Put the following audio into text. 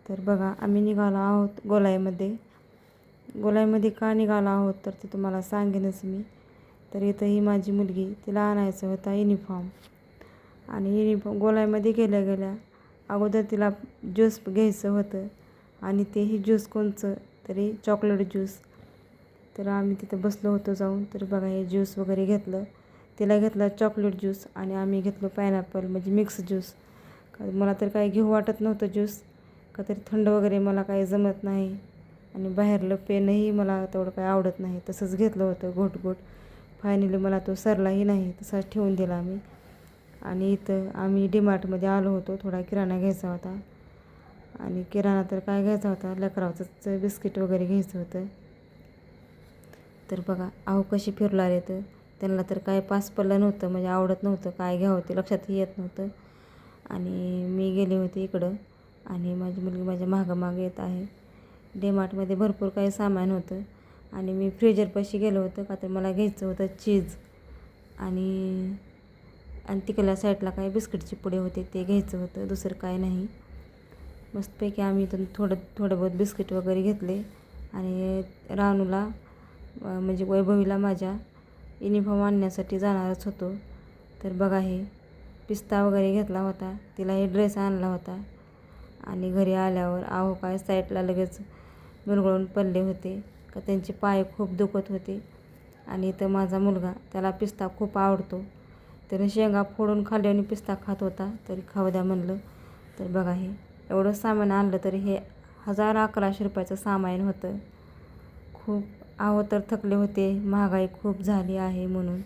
तर बघा आम्ही निघालो आहोत गोलाईमध्ये का निघालो आहोत तर ते तुम्हाला सांगेनच मी. तर इथं ही माझी मुलगी, तिला आणायचं होता युनिफॉर्म. आणि युनिफॉर्म गोलाईमध्ये गेल्या अगोदर तिला ज्यूस घ्यायचं होतं. आणि तेही ज्यूस कोणचं तरी चॉकलेट ज्यूस. तर आम्ही तिथं बसलो होतो जाऊन. तर बघा हे ज्यूस वगैरे घेतलं. तिला घेतला चॉकलेट ज्यूस आणि आम्ही घेतलो पायनॅपल म्हणजे मिक्स ज्यूस. मला तर काही घेऊ वाटत नव्हतं ज्यूस, का तरी थंड वगैरे मला काही जमत नाही आणि बाहेरलं पेनही मला तेवढं काही आवडत नाही. तसंच घेतलं होतं घोट. फायनली मला तो सरलाही नाही, तसाच ठेवून दिला आम्ही. आणि इथं आम्ही डीमार्टमध्ये आलो होतो, थोडा किराणा घ्यायचा होता. आणि किराणा तर काय घ्यायचा होता, लेकराचं बिस्किट वगैरे घ्यायचं होतं. तर बघा अहो कशी फिरला रे. तर त्यांना तर काय पास पडलं नव्हतं, म्हणजे आवडत नव्हतं, काय घ्यावं ते लक्षातही येत नव्हतं. आणि मी गेले होते इकडं आणि माझी मुलगी माझ्या मागं येत आहे. डीमार्टमध्ये भरपूर काही सामान होतं आणि मी फ्रीजरपाशी गेलो होतं, का तर मला घ्यायचं होतं चीज. आणि तिकडल्या साईडला काही बिस्किटचे पुडे होते, ते घ्यायचं होतं, दुसरं काय नाही. मस्तपैकी आम्ही इथून थोडं बहुत बिस्किट वगैरे घेतले. आणि रानूला म्हणजे वैभवीला माझ्या युनिफॉर्म आणण्यासाठी जाणारच होतो. तर बघा हे पिस्ता वगैरे घेतला होता, तिला हे ड्रेस आणला होता. आणि घरी आल्यावर अहो काय साईडला लगेच मुरगळून पडले होते, का त्यांचे पाय खूप दुखत होते. आणि इथं माझा मुलगा, त्याला पिस्ता खूप आवडतो. त्याने शेंगा फोडून खाल्ले आणि पिस्ता खात होता, तरी खाऊ द्या म्हणलं. तर बघा हे एवढं सामान आणलं तरी हे 1100 रुपयाचं सामान होतं. खूप अहो तर थकले होते, महागाई खूप झाली आहे म्हणून.